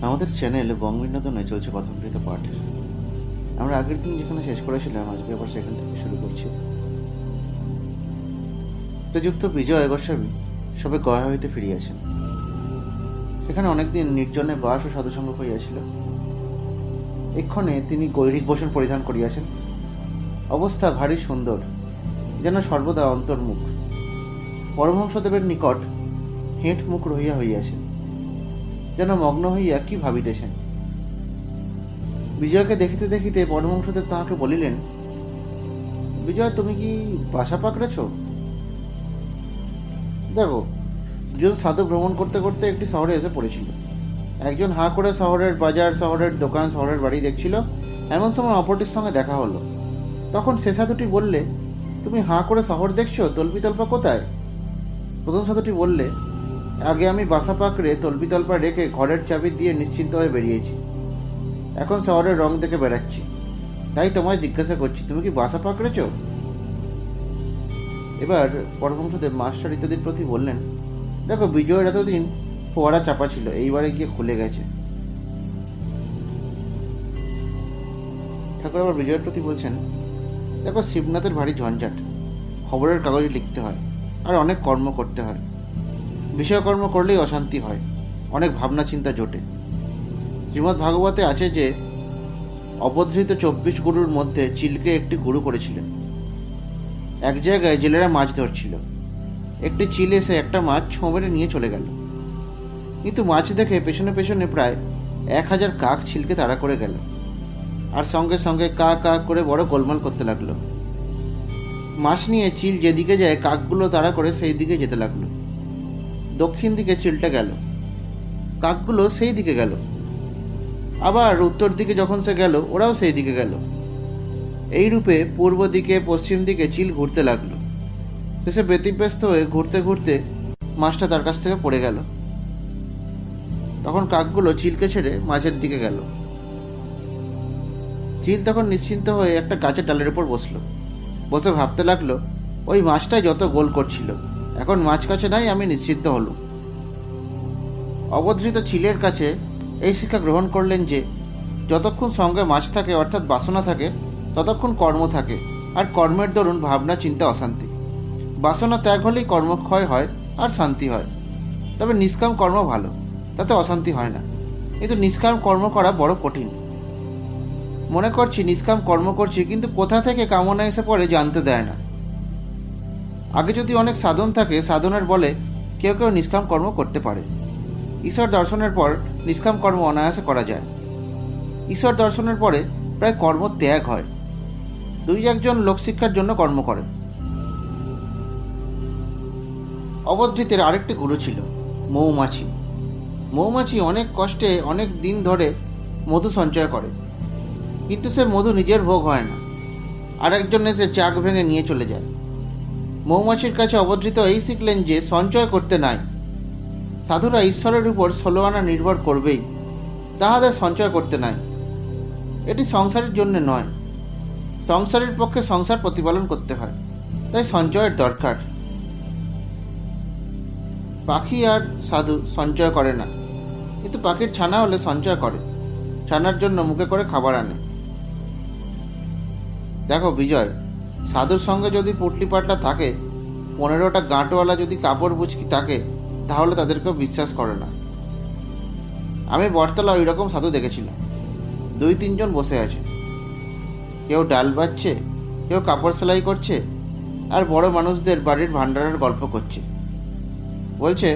আমাদের চ্যানেল বঙ্গবিনোদনে চলছে কথামৃত পাঠ। আমরা আগের দিন যেখানে শেষ করেছিলাম আজকে আবার সেখান থেকে শুরু করছি। শ্রীযুক্ত বিজয় গোস্বামী সবে গয়া হইতে ফিরিয়াছেন। সেখানে অনেকদিন নির্জনে বাস ও সাধুসঙ্গ হইয়াছিল। এক্ষণে তিনি গৈরিক বসন পরিধান করিয়াছেন। অবস্থা ভারী সুন্দর, যেন সর্বদা অন্তর্মুখ। পরমহংসদেবের নিকট হেঁট মুখ রহিয়া হইয়াছেন, যেন মগ্ন হইয়া কি ভাবিতেছেন। বিজয়কে দেখিতে দেখিতে পরমহংসদেব তাহাকে বলিলেন, বিজয়, তুমি কি বাসা পাকড়েছ? দেখো, দুজন সাধু ভ্রমণ করতে করতে একটি শহরে এসে পড়েছিল। একজন হাঁ করে শহরের বাজার, শহরের দোকান, শহরের বাড়ি দেখছিল। এমন সময় অপরটির সঙ্গে দেখা হলো। তখন সে সাধুটি বললে, তুমি হাঁ করে শহর দেখছো, তল্পি তল্পা কোথায়? প্রথম সাধুটি বললে, আগে আমি বাসা পাকড়ে তল্পি তল্পা রেখে ঘরের চাবি দিয়ে নিশ্চিন্ত হয়ে বেরিয়েছি। এখন শহরের রং দেখে বেড়াচ্ছি, তাই তোমায় জিজ্ঞাসা করছি, তুমি কি বাসা পাকড়েছ? এবার পরমহংসদেব মাস্টার ইত্যাদির প্রতি বললেন, দেখো, বিজয়ের এতদিন ফোয়ারা চাপা ছিল, এইবারে গিয়ে খুলে গেছে। ঠাকুর আবার বিজয়ের প্রতি বলছেন, দেখো, শিবনাথের ভারী ঝঞ্ঝাট। খবরের কাগজে লিখতে হয়, আর অনেক কর্ম করতে হয়। বিষয়কর্ম করলেই অশান্তি হয়, অনেক ভাবনা চিন্তা জোটে। শ্রীমদ্ ভাগবতে আছে যে অবধৃত 24 গুরুর মধ্যে চিলকে একটি গুরু করেছিলেন। এক জায়গায় জেলেরা মাছ ধরছিল। একটি চিল এসে একটা মাছ ছোঁ মেরে নিয়ে চলে গেল। কিন্তু মাছ দেখে পেছনে পেছনে প্রায় 1000 কাক চিলকে তাড়া করে গেল, আর সঙ্গে সঙ্গে কা কা করে বড় গোলমাল করতে লাগলো। মাছ নিয়ে চিল যেদিকে যায় কাকগুলো তাড়া করে সেই দিকে যেতে লাগলো। দক্ষিণ দিকে চিলটা গেল, কাকগুলো সেই দিকে গেল। আবার উত্তর দিকে যখন সে গেল, ওরাও সেই দিকে গেল। এই রূপে পূর্ব দিকে, পশ্চিম দিকে চিল ঘুরতে লাগলো। শেষে ব্যতিব্যস্ত হয়ে ঘুরতে ঘুরতে মাছটা তার কাছ থেকে পড়ে গেল। তখন কাকগুলো চিলকে ছেড়ে মাছের দিকে গেল। চিল তখন নিশ্চিন্ত হয়ে একটা গাছের ডালের উপর বসলো। বসে ভাবতে লাগলো, ওই মাছটাই যত গোল করছিল, এখন মাছ কাছে নাই, আমি নিশ্চিন্ত হলুম। অবধৃত চিলের কাছে এই শিক্ষা গ্রহণ করলেন যে যতক্ষণ সঙ্গে মাছ থাকে, অর্থাৎ বাসনা থাকে, ততক্ষণ কর্ম থাকে, আর কর্মের দরুন ভাবনা, চিন্তা, অশান্তি। বাসনা ত্যাগ হলেই কর্মক্ষয় হয় আর শান্তি হয়। তবে নিষ্কাম কর্ম ভালো, তাতে অশান্তি হয় না। কিন্তু নিষ্কাম কর্ম করা বড় কঠিন। মনে করছি নিষ্কাম কর্ম করছি, কিন্তু কোথা থেকে কামনা এসে পড়ে জানতে দেয় না। আগে যদি অনেক সাধন থাকে, সাধনের বলে কেউ কেউ নিষ্কাম কর্ম করতে পারে। ঈশ্বর দর্শনের পর নিষ্কাম কর্ম অনায়াসে করা যায়। ঈশ্বর দর্শনের পরে প্রায় কর্ম ত্যাগ হয়। 2-1 লোকশিক্ষার জন্য কর্ম করে। অবধৃতের আরেকটি গুরু ছিল, মৌমাছি। মৌমাছি অনেক কষ্টে অনেক দিন ধরে মধু সঞ্চয় করে, কিন্তু সে মধু নিজের ভোগ হয় না, আরেকজন এসে চাক ভেঙে নিয়ে চলে যায়। মৌমাছির কাছে অবধৃত এই শিখলেন যে সঞ্চয় করতে নাই। সাধুরা ঈশ্বরের উপর 16 আনা নির্ভর করবেই, তাহাদের সঞ্চয় করতে নাই। এটি সংসারের জন্য নয়, সংসারের পক্ষে সংসার প্রতিপালন করতে হয়, তাই সঞ্চয়ের দরকার। পাখি আর সাধু সঞ্চয় করে না, কিন্তু পাখির ছানা হলে সঞ্চয় করে, ছানার জন্য মুখে করে খাবার আনে। দেখো বিজয়, সাধুর সঙ্গে যদি পুটলি পাটলা থাকে, 15টা গাঁটওয়ালা যদি কাপড় বুচকি থাকে, তাহলে তাদেরকেও বিশ্বাস করে না। আমি বটতলা ওই রকম সাধু দেখেছিলাম। 2-3 জন বসে আছে, কেউ ডাল বাচ্ছে, কেউ কাপড় সেলাই করছে, আর বড় মানুষদের বাড়ির ভান্ডারের গল্প করছে। বলছে,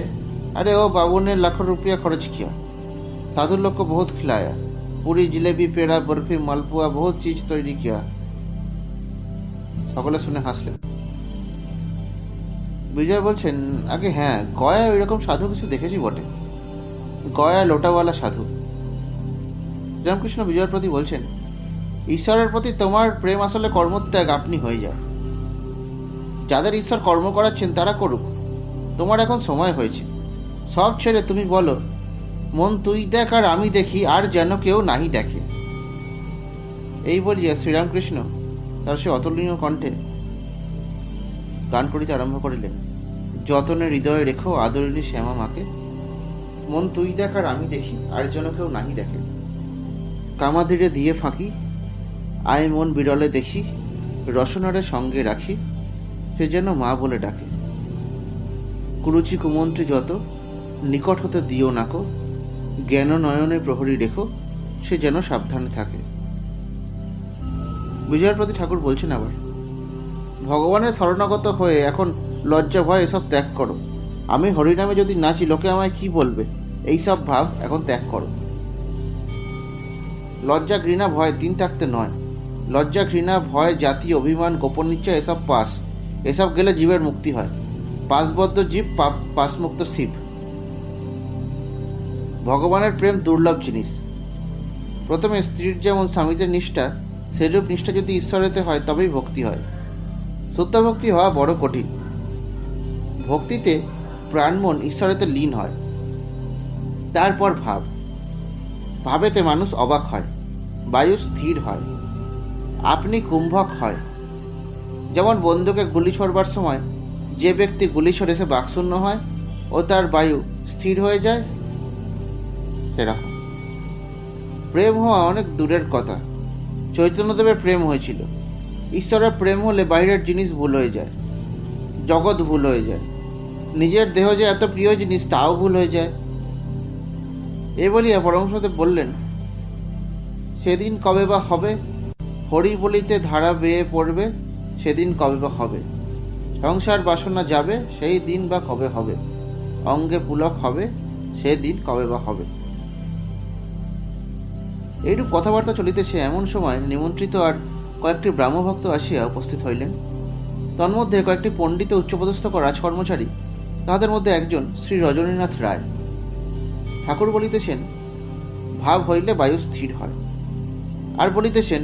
अरे ओ बाबू ने लाखों रुपया खर्च किया, साधु लोग को बहुत खिलाया, पूरी जिलेबी, पेड़ा, बर्फी, मालपुआ, बहुत चीज तैयारी किया। সকলে শুনে হাসলেন। বিজয় বলছেন, আগে হ্যাঁ, গয়ায় ওই রকম সাধু কিছু দেখেছি বটে। গয়ায় লোটাওয়ালা সাধু। রামকৃষ্ণ বিজয়ের প্রতি বলছেন, ঈশ্বরের প্রতি তোমার প্রেম আসলে কর্মত্যাগ, আপনি হয়ে যায়। যাদের ঈশ্বর কর্ম করাচ্ছেন তারা করুক, তোমার এখন সময় হয়েছে। সব ছেড়ে তুমি বলো, মন তুই দেখ আর আমি দেখি, আর যেন কেউ নাহি দেখে। এই বলিয়া শ্রীরামকৃষ্ণ তার সে অতুলনীয় কণ্ঠে গান করিতে আরম্ভ করিলেন, যতনে হৃদয়ে রেখো আদরিণী শ্যামা মাকে। মন তুই দেখ আর আমি দেখি, আর যেন কেউ নাহি দেখে। কামাধিরে দিয়ে ফাঁকি, আয় মন বিরলে দেখি, রসনারে সঙ্গে রাখি, সে যেন মা বলে ডাকে। কুরুচি কুমন্ত্রী যত, নিকট হতে দিও নাকো, জ্ঞান নয়নে প্রহরী রেখো, সে যেন সাবধানে থাকে। বিজয়ের প্রতি ঠাকুর বলছেন আবার, ভগবানের শরণাগত হয়ে এখন লজ্জা ভয় এসব ত্যাগ করো। আমি হরিনামে যদি নাচি লোকে আমায় কি বলবে, এইসব ভাব এখন ত্যাগ করো। লজ্জা ঘৃণা ভয় তিন থাকতে নয়। লজ্জা ঘৃণা ভয় জাতি অভিমান গোপন ইচ্ছা এসব পাস, এসব গেলে জীবের মুক্তি হয়। পাশবদ্ধ জীব পাশমুক্ত শিব। ভগবানের প্রেম দুর্লভ জিনিস। প্রথমে স্ত্রীর যেমন স্বামীতে নিষ্ঠা, সেরূপ নিষ্ঠা যদি ঈশ্বরেতে হয় তবেই ভক্তি হয়। শুদ্ধ ভক্তি হওয়া বড় কঠিন। ভক্তিতে প্রাণমন ঈশ্বরেতে লীন হয়। তারপর ভাব, ভাবেতে মানুষ অবাক হয়, বায়ু স্থির হয়, আপনি কুম্ভক হয়। যেমন বন্দুকে গুলি ছোড়বার সময় যে ব্যক্তি গুলি ছড়ে সে বাকশূন্য হয় ও তার বায়ু স্থির হয়ে যায়, সেরকম প্রেম হওয়া অনেক দূরের কথা। চৈতন্যদেবের প্রেম হয়েছিল। ঈশ্বরের প্রেম হলে বাইরের জিনিস ভুল হয়ে যায়, জগৎ ভুল হয়ে যায়, নিজের দেহ যে এত প্রিয় জিনিস তাও ভুল হয়ে যায়। এ বলিয়া পরমহংসদেব বললেন, সেদিন কবে বা হবে, হরি বলিতে ধারা বেয়ে পড়বে, সেদিন কবে বা হবে। সংসার বাসনা যাবে, সেই দিন বা কবে হবে। অঙ্গে পুলক হবে, সেদিন কবে বা হবে। এইরূপ কথাবার্তা চলিতেছে এমন সময় নিমন্ত্রিত আর কয়েকটি ব্রাহ্মভক্ত আসিয়া উপস্থিত হইলেন। তন্মধ্যে কয়েকটি পণ্ডিত উচ্চপদস্থ রাজকর্মচারী, তাহাদের মধ্যে একজন শ্রী রজনীনাথ রায়। ঠাকুর বলিতেছেন, ভাব হইলে বায়ু স্থির হয়। আর বলিতেছেন,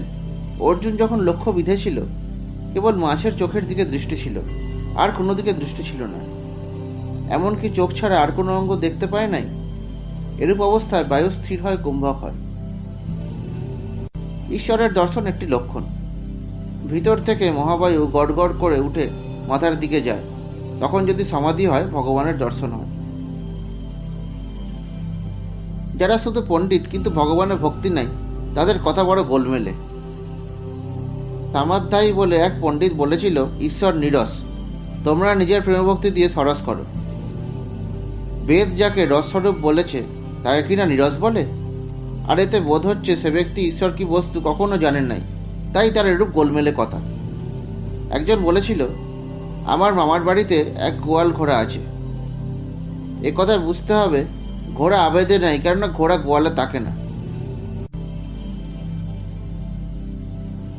অর্জুন যখন লক্ষ্য বিঁধেছিল কেবল মাছের চোখের দিকে দৃষ্টি ছিল, আর কোনো দিকে দৃষ্টি ছিল না। এমনকি চোখ ছাড়া আর কোনো অঙ্গ দেখতে পায় নাই। এরূপ অবস্থায় বায়ু স্থির হয়, কুম্ভক হয়। ঈশ্বরের দর্শন একটি লক্ষণ। ভিতর থেকে মহাবায়ু গড় গড় করে উঠে মাথার দিকে যায়, তখন যদি সমাধি হয় ভগবানের দর্শন হয়। যারা শুধু পণ্ডিত কিন্তু ভগবানের ভক্তি নাই, তাদের কথা বড় গোলমেলে। সামাধ্যায়ী বলে এক পণ্ডিত বলেছিল, ঈশ্বর নিরস, তোমরা নিজের প্রেমভক্তি দিয়ে সরস করো। বেদ যাকে রসস্বরূপ বলেছে তাকে কিনা নিরস বলে? আর এতে বোধ হচ্ছে সে ব্যক্তি ঈশ্বর কি বস্তু কখনো জানেন নাই, তাই তার এরূপ গোলমেলে কথা। একজন বলেছিল, আমার মামার বাড়িতে এক গোয়াল ঘোড়া আছে। এ কথা বুঝতে হবে, ঘোড়া আবেদে নাই, কেননা ঘোড়া গোয়ালে তাকে না।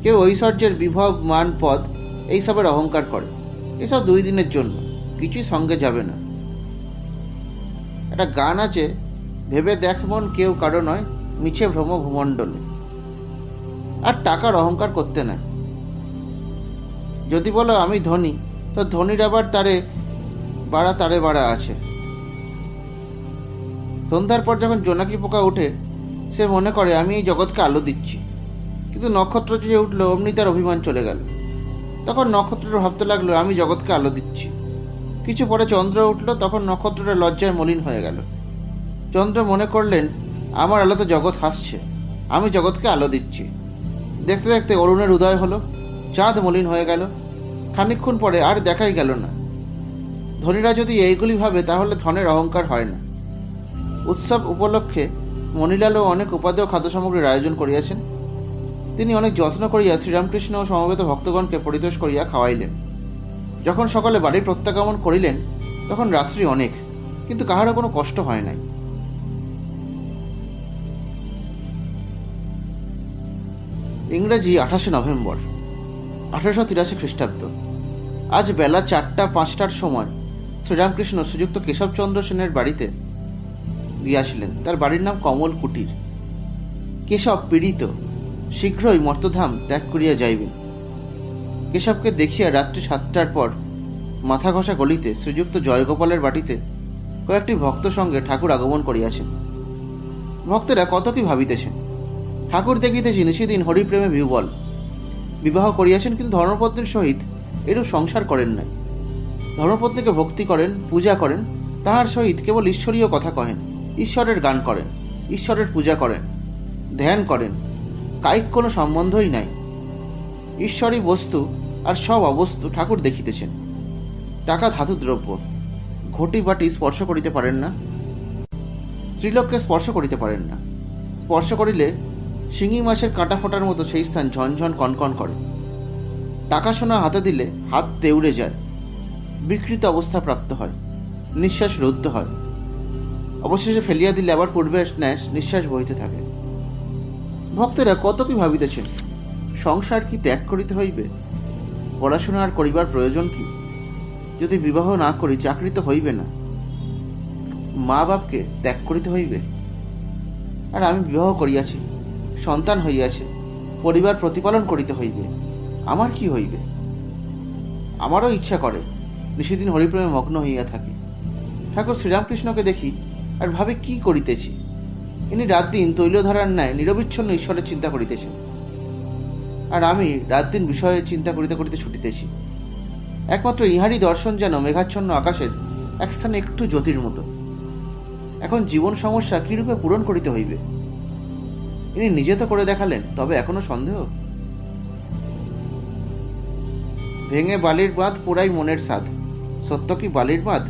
কেউ ঐশ্বর্যের বিভব মান পদ এইসবের অহংকার করে, এসব 2 দিনের জন্য, কিছুই সঙ্গে যাবে না। একটা গান আছে, ভেবে দেখ মন কেউ কারো নয়, মিছে ভ্রম ভূমণ্ডলে। আর টাকার অহংকার করতে না। যদি বলো আমি ধনী, তো ধনীর আবার তারে বাড়া আছে। সন্ধ্যার পর যখন জোনাকি পোকা ওঠে, সে মনে করে আমি এই জগৎকে আলো দিচ্ছি, কিন্তু নক্ষত্র যে উঠল অমনি তার অভিমান চলে গেল। তখন নক্ষত্রটা ভাবতে লাগলো আমি জগৎকে আলো দিচ্ছি। কিছু পরে চন্দ্র উঠল, তখন নক্ষত্রটা লজ্জায় মলিন হয়ে গেল। চন্দ্র মনে করলেন আমার আলোতে জগৎ হাসছে, আমি জগৎকে আলো দিচ্ছি। দেখতে দেখতে অরুণের উদয় হলো, চাঁদ মলিন হয়ে গেল, খানিকক্ষণ পরে আর দেখাই গেল না। ধনীরা যদি এইগুলি ভাবে তাহলে ধনের অহংকার হয় না। উৎসব উপলক্ষে মণিলালও অনেক উপাদেয় খাদ্য সামগ্রীর আয়োজন করিয়াছেন। তিনি অনেক যত্ন করিয়া শ্রীরামকৃষ্ণ ও সমবেত ভক্তগণকে পরিতোষ করিয়া খাওয়াইলেন। যখন সকালে বাড়ি প্রত্যাগমন করিলেন তখন রাত্রি অনেক, কিন্তু কাহারও কোনো কষ্ট হয় নাই। ইংরেজি 28 নভেম্বর 1883 খ্রিস্টাব্দ। আজ বেলা 4:05টার সময় শ্রীরামকৃষ্ণ শ্রীযুক্ত কেশবচন্দ্র সেনের বাড়িতে গিয়াছিলেন। তার বাড়ির নাম কমল কুটির। কেশব পীড়িত, শীঘ্রই মর্তধাম ত্যাগ করিয়া যাইবেন। কেশবকে দেখিয়া রাত্রি 7টার পর মাথা ঘষা গলিতে শ্রীযুক্ত জয়গোপালের বাটিতে কয়েকটি ভক্ত সঙ্গে ঠাকুর আগমন করিয়াছেন। ভক্তেরা কত কি ভাবিতেছেন। ঠাকুর দেখিতেছি নিশিদিন হরিপ্রেমে বিহ্বল। বিবাহ করিয়াছেন, কিন্তু ধর্মপত্নীর সহিত এরূপ সংসার করেন নাই। ধর্মপত্নীকে ভক্তি করেন, পূজা করেন, তাহার সহিত কেবল ঈশ্বরীয় কথা কহেন। ঈশ্বরের গান করেন, ঈশ্বরের পূজা করেন, ধ্যান করেন, কায়িক কোনো সম্বন্ধই নাই। ঈশ্বরই বস্তু, আর সব অবস্তু ঠাকুর দেখিতেছেন। টাকা ধাতু দ্রব্য, ঘটি বাটি স্পর্শ করিতে পারেন না, স্ত্রীলোককে স্পর্শ করিতে পারেন না। স্পর্শ করিলে শিঙি মাছের কাঁটা ফোটার মতো সেই স্থান ঝনঝন কনকন করে। টাকা সোনা হাতে দিলে হাত দেউড়ে যায়, বিকৃত অবস্থা প্রাপ্ত হয়, নিঃশ্বাস রুদ্ধ হয়, অবশেষে ফেলিয়া দিলে আবার পূর্বের ন্যায় নিঃশ্বাস বহিতে থাকে। ভক্তেরা কত কি ভাবিতেছেন, সংসার কি ত্যাগ করিতে হইবে? পড়াশোনা আর করিবার প্রয়োজন কি? যদি বিবাহ না করি চাকরি তো হইবে না, মা বাপকে ত্যাগ করিতে হইবে। আর আমি বিবাহ করিয়াছি, সন্তান হইয়াছে, পরিবার প্রতিপালন করিতে হইবে, আমার কি হইবে? আমারও ইচ্ছা করে নিশিদিন হরিপ্রেমে মগ্ন হইয়া থাকি। ঠাকুর শ্রীরামকৃষ্ণকে দেখি আর ভাবে কি করিতেছি। ইনি রাত দিন তৈলধারার ন্যায় নিরবিচ্ছন্ন ঈশ্বরের চিন্তা করিতেছেন, আর আমি রাত দিন বিষয়ে চিন্তা করিতে করিতে ছুটিতেছি। একমাত্র ইহারই দর্শন যেন মেঘাচ্ছন্ন আকাশের এক স্থানে একটু জ্যোতির মতো। এখন জীবন সমস্যা কিরূপে পূরণ করিতে হইবে? ইনি নিজে তো করে দেখালেন, তবে এখনো সন্দেহ? ভেঙে বালির বাঁধ পোড়াই মনের সাধ। সত্য কি বালির বাঁধ?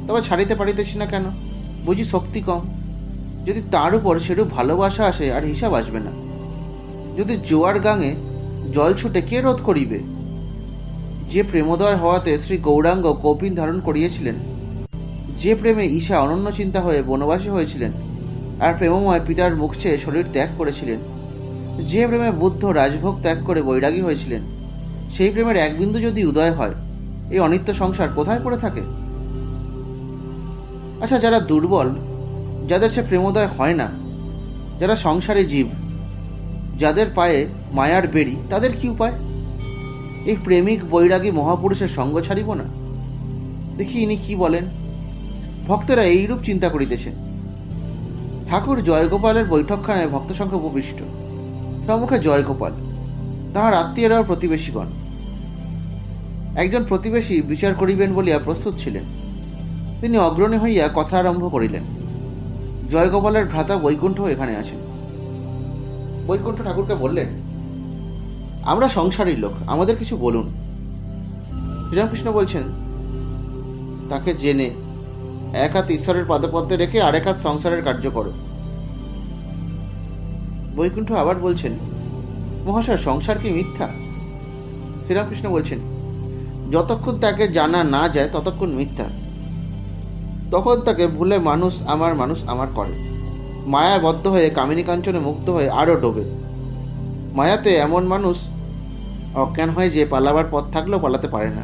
তবে ছাড়িতে পারিতেছি না কেন? বুঝি শক্তি কম? যদি তার উপর সেরূপ ভালোবাসা আসে আর হিসাব আসবে না। যদি জোয়ার গাঙে জল ছুটে কে রোধ করিবে? যে প্রেমোদয় হওয়াতে শ্রী গৌরাঙ্গ কৌপিন ধারণ করিয়েছিলেন, যে প্রেমে ঈশা অনন্য চিন্তা হয়ে বনবাসী হয়েছিলেন আর প্রেমময় পিতার মুখ চেয়ে শরীর ত্যাগ করেছিলেন, যে প্রেমে বুদ্ধ রাজভোগ ত্যাগ করে বৈরাগী হয়েছিলেন, সেই প্রেমের এক বিন্দু যদি উদয় হয়, এই অনিত্য সংসার কোথায় পড়ে থাকে? আচ্ছা, যারা দুর্বল, যাদের সে প্রেমোদয় হয় না, যারা সংসারে জীব, যাদের পায়ে মায়ার বেড়ি, তাদের কি উপায়? এই প্রেমিক বৈরাগী মহাপুরুষের সঙ্গ ছাড়িব না? দেখি ইনি কি বলেন। ভক্তেরা এইরূপ চিন্তা করিতেছেন। ঠাকুর জয়গোপালের বৈঠকখানায় ভক্ত সংখ্যা উপবিষ্ট। সম্মুখে জয়গোপাল, তাহার আত্মীয়রাও প্রতিবেশীগণ। একজন প্রতিবেশী বিচার করিবেন বলিয়া প্রস্তুত ছিলেন। তিনি অগ্রণী হইয়া কথা আরম্ভ করিলেন। জয়গোপালের ভ্রাতা বৈকুণ্ঠ এখানে আছেন। বৈকুণ্ঠ ঠাকুরকে বললেন, আমরা সংসারী লোক, আমাদের কিছু বলুন। শ্রীরামকৃষ্ণ বলছেন, তাকে জেনে এক হাত ঈশ্বরের পাদপদ্মে রেখে আরেক হাত সংসারের কার্য করো। বৈকুণ্ঠ আবার বলছেন, মহাশয়, সংসার কি মিথ্যা? শ্রীরামকৃষ্ণ বলছেন, যতক্ষণ তাকে জানা না যায় ততক্ষণ মিথ্যা। তখন তাকে ভুলে মানুষ আমার করে, মায়াবদ্ধ হয়ে কামিনী কাঞ্চনে মুক্ত হয়ে আরো ডোবে। মায়াতে এমন মানুষ অজ্ঞান হয় যে পালাবার পথ থাকলেও পালাতে পারে না।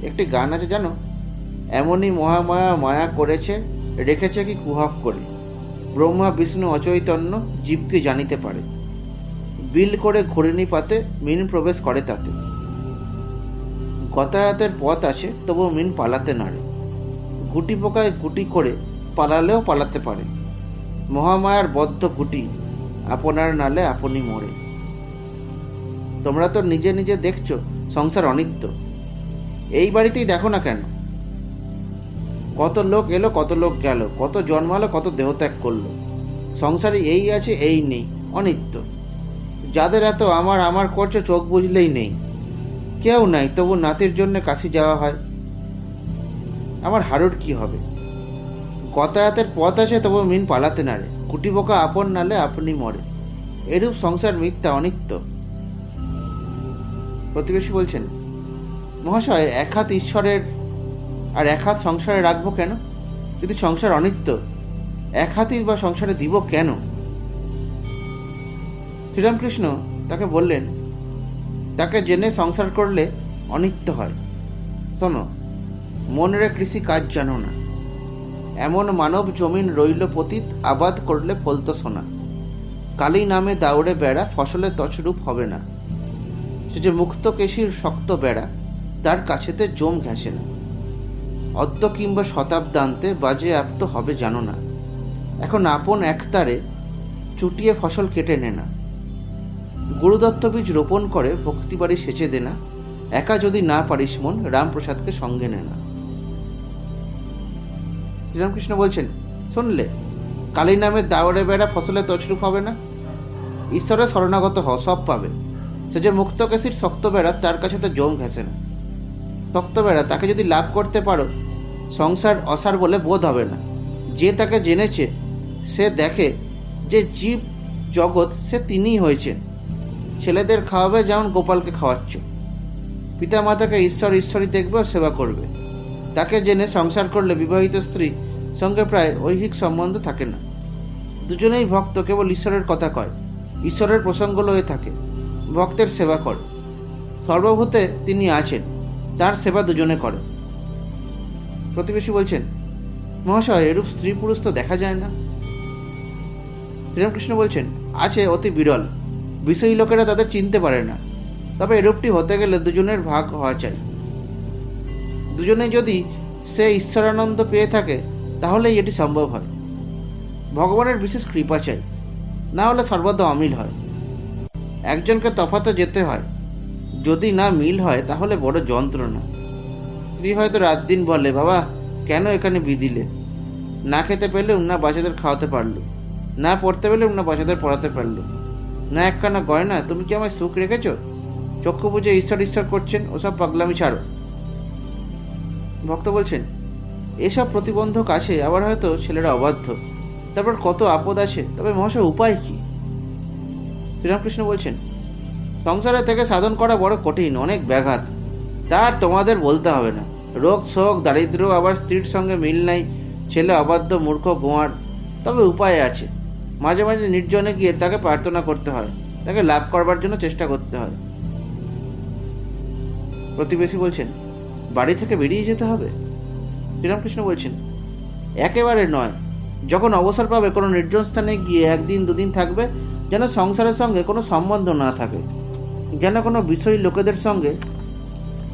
একটি গান আছে জানো, এমনই মহামায়া মায়া করেছে, রেখেছে কি কুহক করে, ব্রহ্মা বিষ্ণু অচৈতন্য জীবকে জানিতে পারে, বিল করে ঘূর্ণি পাতে মিন প্রবেশ করে তাতে, গতায়াতের পথ আছে তবু মিন পালাতে নাড়ে, গুটি পোকায় গুটি করে পালালেও পালাতে পারে, মহামায়ার বদ্ধ গুটি আপনার নালে আপনি মরে। তোমরা তো নিজে নিজে দেখছো সংসার অনিত্য। এই বাড়িতেই দেখো না কেন, কত লোক এলো, কত লোক গেল, কত জন্মালো, কত দেহত্যাগ করলো। সংসারে এই আছে এই নেই, অনিত্য। যাদের এত আমার আমার করছে চোখ বুঝলেই নেই। কেউ নাই, তবু নাতির জন্য কাশি যাওয়া হয়। আমার হারুর কি হবে? গতায়াতের পথ আছে তবু মিন পালাতে নাড়ে, কুটি বোকা আপন নালে আপনি মরে। এরূপ সংসার মিথ্যা, অনিত্য। প্রতিবেশী বলছেন, মহাশয়, এক হাত ঈশ্বরের আর এক হাত সংসারে রাখবো কেন? যদি সংসার অনিত্য, এক হাতই বা সংসারে দিব কেন? শ্রীরামকৃষ্ণ তাকে বললেন, তাকে জেনে সংসার করলে অনিত্য হয়। শোনো, মনের কৃষি কাজ জানো না, এমন মানব জমিন রইল পতিত, আবাদ করলে ফলতো সোনা। কালী নামে দাউড়ে বেড়া, ফসলের তছরূপ হবে না। সে যে মুক্ত কেশির শক্ত বেড়া, তার কাছেতে জম ঘেঁষে না। অদ্য কিংবা শতাব্দান্তে বাজে আপ্ত হবে জানো না। এখন আপন একতারে চুটিয়ে ফসল কেটে নে না। গুরুদত্ত বীজ রোপণ করে ভক্তিবাড়ি সেচে দে না। একা যদি না পারিস মন, রামপ্রসাদকে সঙ্গে নে না। শ্রীরামকৃষ্ণ বলছেন, শুনলে, কালী নামের দাওয়ারে বেড়া ফসলে তছরূপ হবে না। ঈশ্বরের শরণাগত হ, সব পাবে। সে যে মুক্তকেশীর শক্ত বেড়া, তার কাছে তো জম ঘেঁষে না। শক্ত বেড়া, তাকে যদি লাভ করতে পারো, সংসার অসার বলে বোধ হবে না। যে তাকে জেনেছে সে দেখে যে জীব জগৎ সে তিনিই হয়েছেন। ছেলেদের খাওয়াবে যেমন গোপালকে খাওয়াচ্ছ। পিতা মাতাকে ঈশ্বর ঈশ্বরই দেখবে ও সেবা করবে। তাকে জেনে সংসার করলে বিবাহিত স্ত্রী সঙ্গে প্রায় ঐহিক সম্বন্ধ থাকে না। দুজনেই ভক্ত, কেবল ঈশ্বরের কথা কয়, ঈশ্বরের প্রসঙ্গ লয়ে থাকে, ভক্তের সেবা করে। সর্বভূতে তিনি আছেন, তার সেবা দুজনে করে। প্রতিবেশী বলছেন, মহাশয়, এরূপ স্ত্রী পুরুষ তো দেখা যায় না। শ্রীরামকৃষ্ণ বলছেন, আছে, অতি বিরল। বিষয়ী লোকেরা তাদের চিনতে পারে না। তবে এরূপটি হতে গেলে দুজনের ভাগ হওয়া চাই। দুজনে যদি সে ঈশ্বরানন্দ পেয়ে থাকে, তাহলেই এটি সম্ভব হয়। ভগবানের বিশেষ কৃপা চাই, না হলে সর্বদা অমিল হয়। একজনকে তফাতে যেতে হয়, যদি না মিল হয় তাহলে বড় যন্ত্রণা। স্ত্রী হয়তো রাত দিন বলে, বাবা কেন এখানে বিধিলে? না খেতে পেলেও না বাচ্চাদের খাওয়াতে পারলো, না পড়তে পেলেও না বাচ্চাদের পড়াতে পারলো, না একখানা গয়না, তুমি কি আমায় সুখ রেখেছ? চক্ষু বুঝে ঈশ্বর ঈশ্বর করছেন, ওসব পাগলামি ছাড়ো। ভক্ত বলছেন, এসব প্রতিবন্ধক আছে, আবার হয়তো ছেলেরা অবাধ্য, তারপর কত আপদ আছে। তবে মহাশয়, উপায় কি? শ্রীরামকৃষ্ণ বলছেন, সংসারে থেকে সাধন করা বড় কঠিন, অনেক ব্যাঘাত। তার তোমাদের বলতে হবে না। রোগ শোক দারিদ্র, আবার স্ত্রীর সঙ্গে মিল নাই, ছেলে অবাধ্য মূর্খ গোয়ার। তবে উপায় আছে। মাঝে মাঝে নির্জনে গিয়ে তাকে প্রার্থনা করতে হয়, তাকে লাভ করবার জন্য চেষ্টা করতে হয়। প্রতিবেশী বলছেন, বাড়ি থেকে বেরিয়ে যেতে হবে? শ্রীরামকৃষ্ণ বলছেন, একেবারে নয়। যখন অবসর পাবে কোনো নির্জন স্থানে গিয়ে একদিন দুদিন থাকবে, যেন সংসারের সঙ্গে কোনো সম্বন্ধ না থাকে, যেন কোনো বিষয়ী লোকেদের সঙ্গে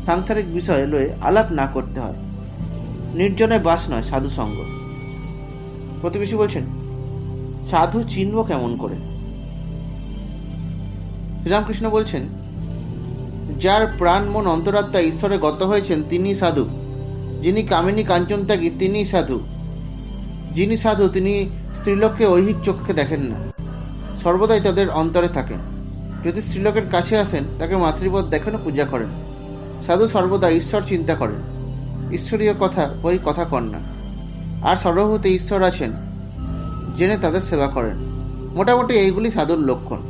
সাংসারিক বিষয় লয়ে আলাপ না করতে হয়। নির্জনে বাস নয়, সাধু সঙ্গ। প্রতিবেশী বলছেন, সাধু চিনব কেমন করে? শ্রীরামকৃষ্ণ বলছেন, যার প্রাণ মন অন্তরাত্মা ঈশ্বরে গত হয়েছেন তিনি সাধু। যিনি কামিনী কাঞ্চনত্যাগী তিনি সাধু। যিনি সাধু তিনি স্ত্রীলোককে ঐহিক চোখে দেখেন না, সর্বদাই তাদের অন্তরে থাকেন। যদি স্ত্রীলোকের কাছে আসেন, তাকে মাতৃবোধ দেখেন ও পূজা করেন। সাধু সর্বদা ঈশ্বর চিন্তা করেন, ঈশ্বরীয় কথা ওই কথা কন না। আর সর্বভূতে ঈশ্বর আছেন জেনে তাদের সেবা করেন। মোটামুটি এইগুলি সাধুর লক্ষণ।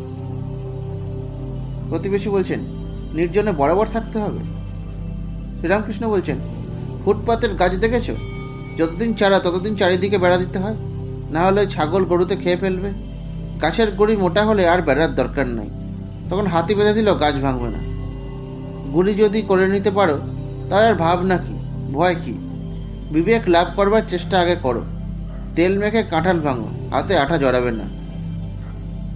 প্রতিবেশী বলছেন, নির্জনে বরাবর থাকতে হবে? শ্রীরামকৃষ্ণ বলছেন, ফুটপাতের গাছ দেখেছ? যতদিন চারা ততদিন চারিদিকে বেড়া দিতে হয়, না হলে ছাগল গরুতে খেয়ে ফেলবে। গাছের গুড়ি মোটা হলে আর বেড়ার দরকার নাই, তখন হাতি বেঁধে দিলেও গাছ ভাঙবে না। গুড়ি যদি করে নিতে পারো, তার আর ভাবনা কি, ভয় কি? বিবেক লাভ করবার চেষ্টা আগে করো। তেল মেখে কাঁঠাল ভাঙো, হাতে আঠা জড়াবে না।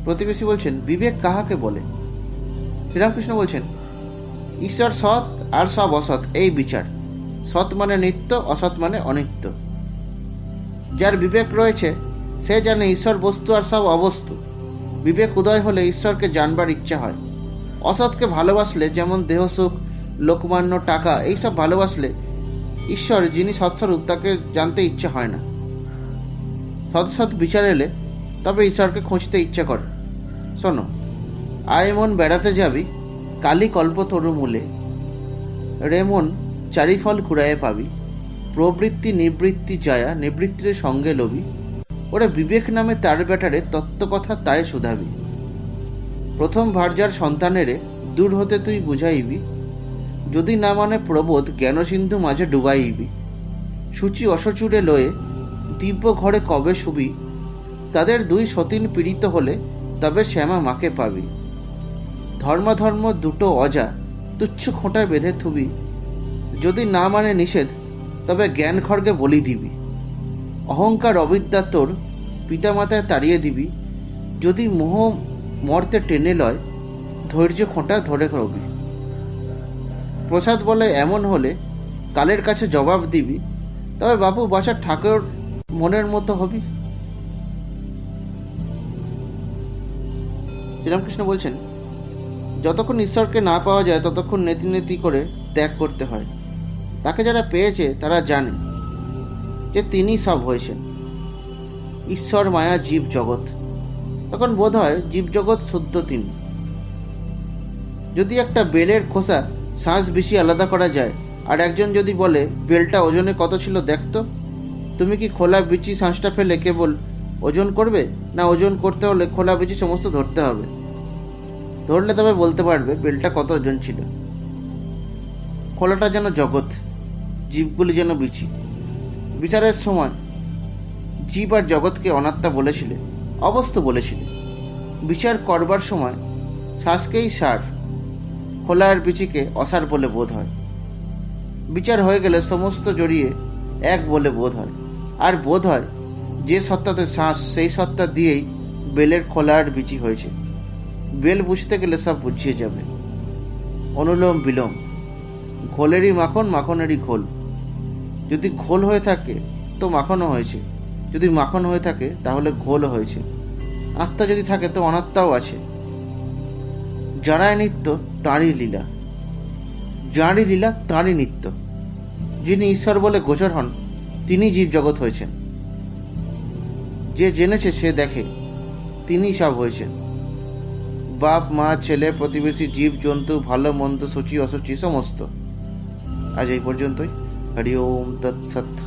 প্রতিবেশী বলছেন, বিবেক কাহাকে বলে? শ্রীরামকৃষ্ণ বলছেন, ঈশ্বর সৎ আর সব অসৎ, এই বিচার। সৎ মানে নিত্য, অসৎ মানে অনিত্য। যার বিবেক রয়েছে সে জানে ঈশ্বর বস্তু আর সব অবস্তু। বিবেক উদয় হলে ঈশ্বরকে জানবার ইচ্ছা হয়। অসৎকে ভালোবাসলে, যেমন দেহসুখ, লোকমান্য, টাকা, এইসব ভালোবাসলে ঈশ্বর যিনি সৎস্বরূপ তাকে জানতে ইচ্ছা হয় না। সৎ বিচার এলে তবে ঈশ্বরকে খুঁজতে ইচ্ছা করে। শোনো, আয় মন বেড়াতে যাবি, কালী কল্প তরু মূলে, রে মন চারিফল ঘুরাইয়ে পাবি, প্রবৃত্তি নিবৃত্তি যায়া নিবৃত্তির সঙ্গে লবি, ওরা বিবেক নামে তার বেটারে তত্ত্বকথা তাই শুধাবি। প্রথম ভার্যার সন্তানেরে দূর হতে তুই বুঝাইবি, যদি না মানে প্রবোধ জ্ঞানসিন্ধু মাঝে ডুবাইবি। সূচি অসচুরে লয়ে দিব্য ঘরে কবে শুবি, তাদের দুই সতীন পীড়িত হলে তবে শ্যামা মাকে পাবি। ধর্মাধর্ম দুটো অজা তুচ্ছ খোঁটায় বেঁধে থুবি, যদি না মানে নিষেধ তবে জ্ঞান খড়গে বলি দিবি। অহংকার অবিদ্যা তোর পিতামাতায় তাড়িয়ে দিবি, যদি মোহ মর্তে টেনে লয় ধৈর্য খোঁটা ধরে রবি। প্রসাদ বলে এমন হলে কালের কাছে জবাব দিবি, তবে বাপু বাসার ঠাকুর মনের মতো হবি। শ্রীরামকৃষ্ণ বলছেন, যতক্ষণ ঈশ্বরকে না পাওয়া যায় ততক্ষণ নেতি নেতি করে ত্যাগ করতে হয়। তাকে যারা পেয়েছে তারা জানে যে তিনি সব হয়েছেন। ঈশ্বর, মায়া, জীব জগৎ। তখন বোধ হয় জীবজগৎ সদ্য তিনি। যদি একটা বেলের খোসা শাঁস বেশি আলাদা করা যায়, আর একজন যদি বলে বেলটা ওজনে কত ছিল দেখতো, তুমি কি খোলা বিচি শাঁসটা ফেলে কেবল ওজন করবে, না ওজন করতে হলে খোলা বিচি সমস্ত ধরতে হবে? ধরলে তবে বলতে পারবে বেলটা কত ওজন ছিল। খোলাটা যেন জগৎ, জীবগুলি যেন বিচি। বিচারের সময় জীব আর জগৎকে অনাত্মা বলেছিলে, অবস্থ বলেছিলে। বিচার করবার সময় শ্বাসকেই সার, খোলা আর বিচিকে অসার বলে বোধ হয়। বিচার হয়ে গেলে সমস্ত জড়িয়ে এক বলে বোধ হয়। আর বোধ হয় যে সত্তাতে শ্বাস, সেই সত্তা দিয়েই বেলের খোলা আর বিচি হয়েছে। বেল বুঝতে গেলে সব বুঝিয়ে যাবে। অনুলোম বিলোম, ঘোলেরই মাখন, মাখনেরই ঘোল। যদি ঘোল হয়ে থাকে তো মাখনও হয়েছে, যদি মাখন হয়ে থাকে তাহলে ঘোলও হয়েছে। আত্মা যদি থাকে তো অনাত্মাও আছে। যারাই নিত্য তাঁরই লীলা, যাঁরই লীলা তাঁরই নিত্য। যিনি ঈশ্বর বলে গোচর হন, তিনি জীব জগৎ হয়েছেন। যে জেনেছে সে দেখে, তিনি সব হয়েছেন। বাপ, মা, ছেলে, প্রতিবেশী, জীব জন্তু, ভালো মন্দ, সূচি অসুচি সমস্ত। আজ এই পর্যন্তই। হরি ওম তৎসৎ।